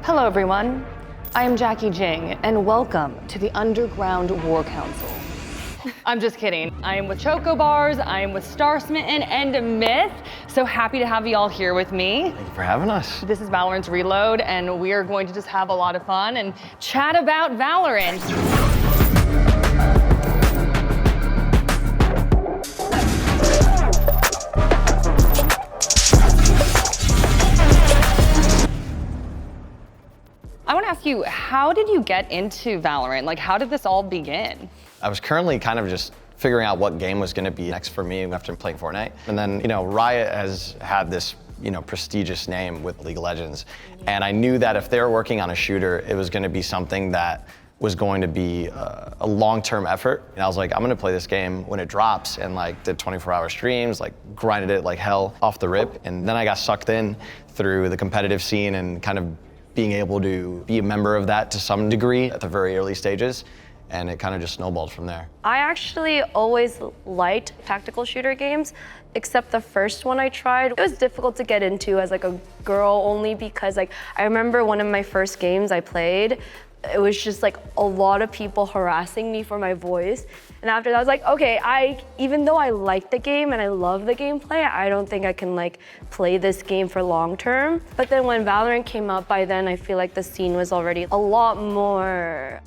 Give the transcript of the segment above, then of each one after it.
Hello everyone, I am Jacki JIng and welcome to the Underground War Council. I'm just kidding. I am with XChocobars, I am with Starsmitten and Myth. So happy to have you all here with me. Thank you for having us. This is Valorant's Reload and we are going to just have a lot of fun and chat about Valorant. I want to ask you, how did you get into Valorant? Like, how did this all begin? I was currently kind of just figuring out what game was going to be next for me after playing Fortnite. And then, Riot has had this, prestigious name with League of Legends. And I knew that if they were working on a shooter, it was going to be something that was going to be a long-term effort. And I was like, I'm going to play this game when it drops, and did 24-hour streams, grinded it like hell off the rip. And then I got sucked in through the competitive scene and kind of being able to be a member of that to some degree at the very early stages, and it kind of just snowballed from there. I actually always liked tactical shooter games, except the first one I tried. It was difficult to get into as a girl, only because I remember one of my first games I played, it was just a lot of people harassing me for my voice. And after that, I was like, okay, even though I like the game and I love the gameplay, I don't think I can play this game for long term. But then when Valorant came out, by then I feel like the scene was already a lot more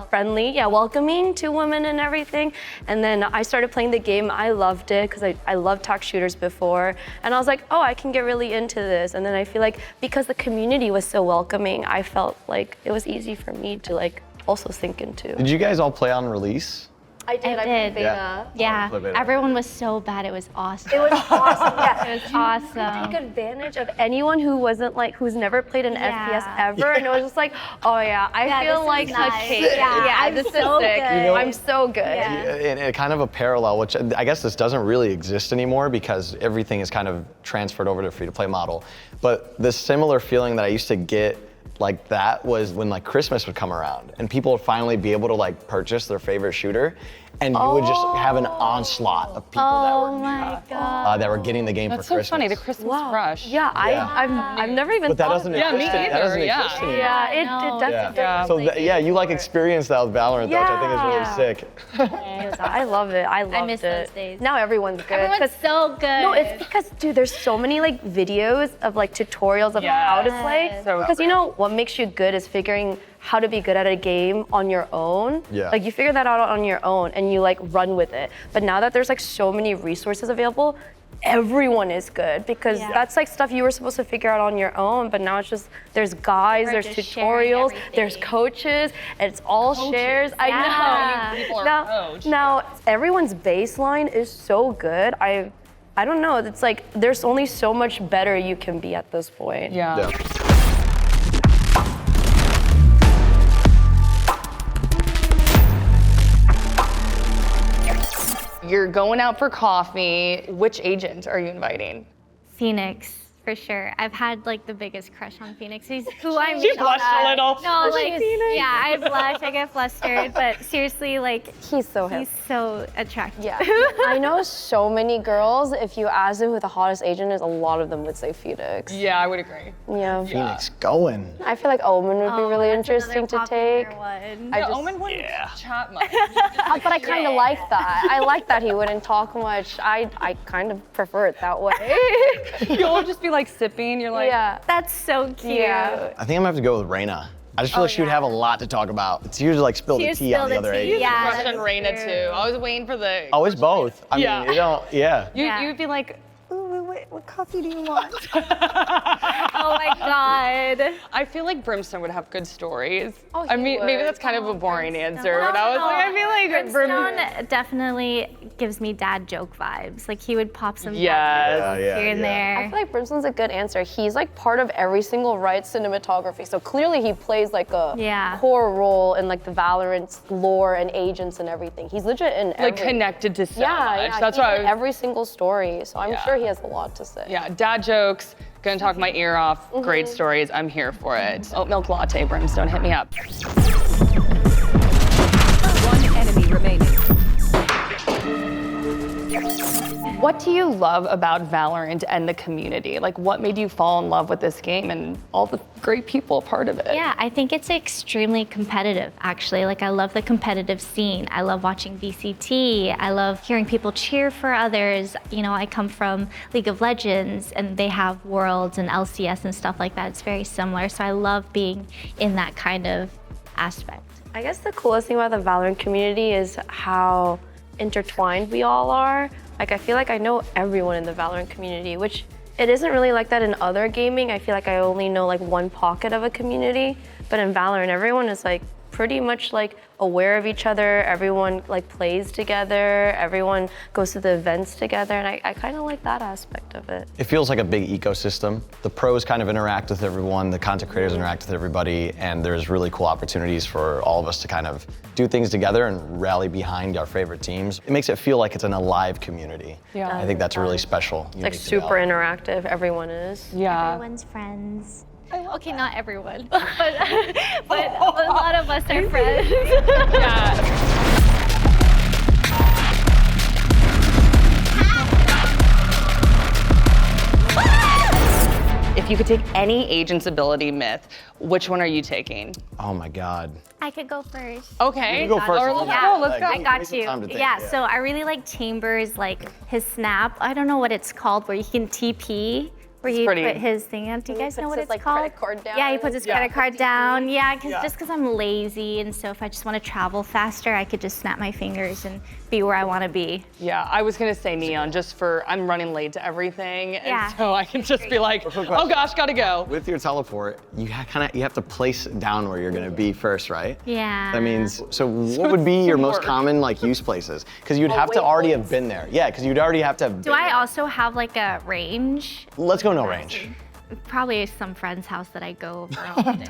friendly, welcoming to women and everything. And then I started playing the game. I loved it because I loved tac shooters before. And I was like, oh, I can get really into this. And then I feel like because the community was so welcoming, I felt like it was easy for me to also sink into. Did you guys all play on release? I did. I played beta. Yeah, everyone was so bad. It was awesome. It was awesome. Yeah, it was awesome. Take advantage of anyone who wasn't who's never played an FPS ever, and it was just oh yeah, I feel like nice. a kid. Yeah, this so is sick. good. I'm so good. Yeah. And kind of a parallel, which I guess this doesn't really exist anymore because everything is kind of transferred over to a free-to-play model. But the similar feeling that I used to get like that was when Christmas would come around and people would finally be able to purchase their favorite shooter, and you would just have an onslaught of people that were getting the game for Christmas. That's so funny, the Christmas rush. Yeah, I've never even but that thought doesn't of exist. me That doesn't either, exist anymore. Yeah, it definitely. So you experienced that with Valorant, though, which I think is really sick. I love it. I miss those days. Now everyone's good. Everyone's so good. No, it's because, dude, there's so many videos of tutorials of how to play. Because what makes you good is figuring how to be good at a game on your own. Yeah. You figure that out on your own and you run with it. But now that there's so many resources available, everyone is good because that's stuff you were supposed to figure out on your own, but now it's just, there's guides, there's tutorials, there's coaches, and it's all shares. I know. Now everyone's baseline is so good. I don't know, it's there's only so much better you can be at this point. Yeah. You're going out for coffee. Which agent are you inviting? Phoenix, for sure. I've had the biggest crush on Phoenix. He's who I meet. She blushed a little. No, yeah, I blush, I get flustered, but seriously, he's so hip. He's so attractive. Yeah. I know so many girls, if you ask them who the hottest agent is, a lot of them would say Phoenix. Yeah, I would agree. Yeah. Phoenix going. I feel like Omen would be really interesting to take. Omen wouldn't chat much. But I kind of like that. I like that he wouldn't talk much. I kind of prefer it that way. You'll just be sipping, you're yeah. That's so cute. Yeah. I think I'm gonna have to go with Reyna. I just feel like she would have a lot to talk about. It's usually spill the tea on the other agent. Yeah, crush on Reyna too. I was waiting for the. Always both. I mean, You would be like, ooh, what coffee do you want? Oh my God. I feel like Brimstone would have good stories. Oh, I mean, maybe that's kind of a boring answer, but I was I feel like Brimstone definitely gives me dad joke vibes. He would pop some here and there. I feel like Brimstone's a good answer. He's part of every single Riot cinematography. So clearly he plays a core role in the Valorant lore and agents and everything. He's legit in every. Connected to so much. Yeah, that's why every single story. So I'm sure he has a lot to say. Yeah, dad jokes, gonna talk my ear off, great stories, I'm here for it. Oat milk latte, Brimstone, hit me up. One enemy remaining. What do you love about Valorant and the community? Like, what made you fall in love with this game and all the great people a part of it? Yeah, I think it's extremely competitive, actually. Like, I love the competitive scene. I love watching VCT. I love hearing people cheer for others. You know, I come from League of Legends, and they have Worlds and LCS and stuff like that. It's very similar, so I love being in that kind of aspect. I guess the coolest thing about the Valorant community is how intertwined we all are. Like, I feel like I know everyone in the Valorant community, which it isn't really like that in other gaming. I feel like I only know like one pocket of a community, but in Valorant, everyone is like pretty much like aware of each other. Everyone like plays together. Everyone goes to the events together, and I kind of like that aspect of it. It feels like a big ecosystem. The pros kind of interact with everyone, the content creators interact with everybody, and there's really cool opportunities for all of us to kind of do things together and rally behind our favorite teams. It makes it feel like it's an alive community. Yeah. I think that's really special. It's like super interactive, everyone is. Yeah. Everyone's friends. Okay, not everyone, but a lot of us are friends. Yeah. If you could take any agent's ability myth, which one are you taking? Oh my God. I could go first. Okay. You go first. Or let's Yeah, go, let's go. I got Take some you. time to think, Yeah, yeah. so I really like Chambers, like his snap. I don't know what it's called, where you can TP, where you pretty. put his thing on. Do you guys know what his, it's like, called? credit card down. Yeah, he puts his Yeah. credit card down. Yeah, Yeah. just because I'm lazy, and so if I just want to travel faster, I could just snap my fingers and be where I want to be. Yeah, I was gonna say neon just for, I'm running late to everything, and Yeah. so I can just be like, quick oh question. gosh, gotta go. With your teleport, you have to place it down where you're gonna be first, right? Yeah. That means, so what would be your most work. common like use places? Because you'd have to already have been there. Yeah, because you'd already have to have Do been I there. also have like a range? Let's go no range. Probably some friend's house that I go over often.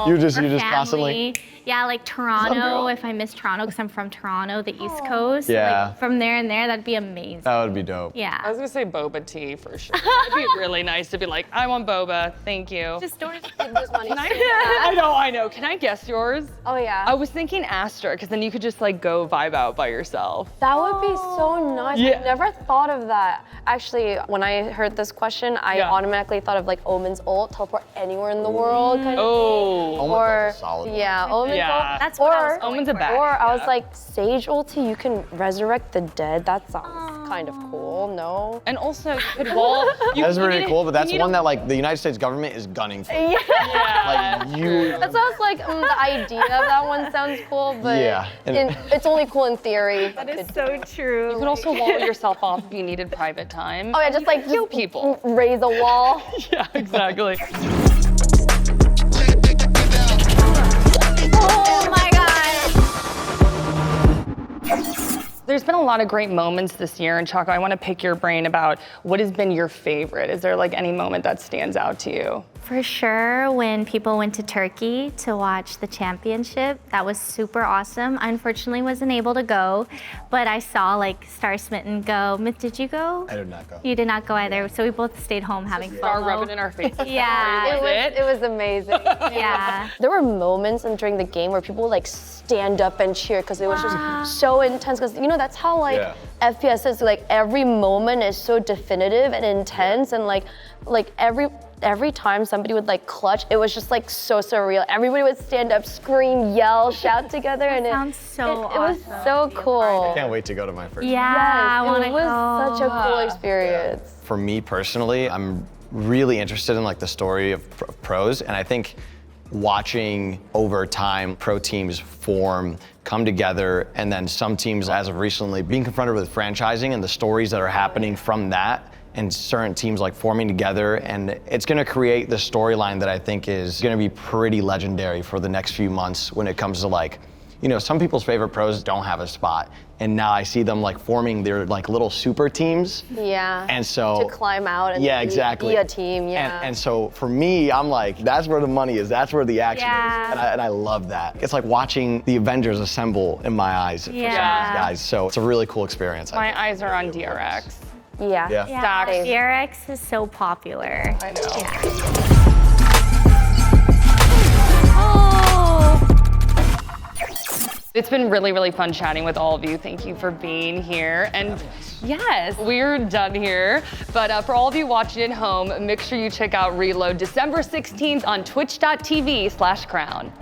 You're just Or constantly. family. Yeah, like Toronto, if I miss Toronto, because I'm from Toronto, the East Coast. Yeah. Like, from there and there, that'd be amazing. That would be dope. I Yeah. was gonna say boba tea for sure. It'd be really nice to be like, I want boba, thank you. Just don't. I know. Can I guess yours? Oh yeah. I was thinking Astra, because then you could just like go vibe out by yourself. That would be so nice. Yeah. I never thought of that. Actually, when I heard this question, I Yeah. automatically thought of like Omen's ult, teleport anywhere in the world kind of Oh. Oh my or God, solid. yeah, Omen's Yeah. ult. That's what I was Or- going Omen's a for. bad. Or I was Yeah. like, Sage ulti, you can resurrect the dead. That sounds kind of cool, no? And also, you could wall. That's pretty cool, but that's one that that like the United States government is gunning for. Yeah. Like you. That sounds like the idea of that one sounds cool, but Yeah. it's only cool in theory. That is so true. You could also wall yourself off if you needed private time. Oh yeah, just like Kill people. raise a wall. Yeah, exactly. Oh my God. There's been a lot of great moments this year, and Choco, I want to pick your brain about what has been your favorite. Is there like any moment that stands out to you? For sure, when people went to Turkey to watch the championship, that was super awesome. I unfortunately wasn't able to go, but I saw like Starsmitten go. Myth, did you go? I did not go. You did not go either, so we both stayed home having fun. Are rubbing in our faces. Yeah. It was amazing. Yeah. There were moments during the game where people would like stand up and cheer because it was just so intense. Because you know that's how like Yeah. FPS is. Like every moment is so definitive and intense, and like every time somebody would like clutch, it was just like so surreal. Everybody would stand up, scream, yell, shout together, and Sounds so it was awesome so to be a cool. Can't wait to go to my first. Yeah, I want to it was go. such a cool experience. For me personally, I'm really interested in like the story of pros, and I think watching over time pro teams form, come together, and then some teams as of recently being confronted with franchising and the stories that are happening from that, and certain teams like forming together, and it's gonna create the storyline that I think is gonna be pretty legendary for the next few months when it comes to like, you know, some people's favorite pros don't have a spot, and now I see them like forming their like little super teams. Yeah. And so to climb out and yeah, be, exactly. be a team. Yeah. And so for me, I'm like, that's where the money is. That's where the action Yeah. is. And I love that. It's like watching the Avengers assemble in my eyes for some of these Yeah. guys. So it's a really cool experience. My eyes are on DRX. yeah. Yeah. Yeah, Stocks. DRX is so popular. I know. Yeah. Oh. It's been really, really fun chatting with all of you. Thank you for being here. And yes, we're done here. But for all of you watching at home, make sure you check out Reload December 16th on twitch.tv/crown.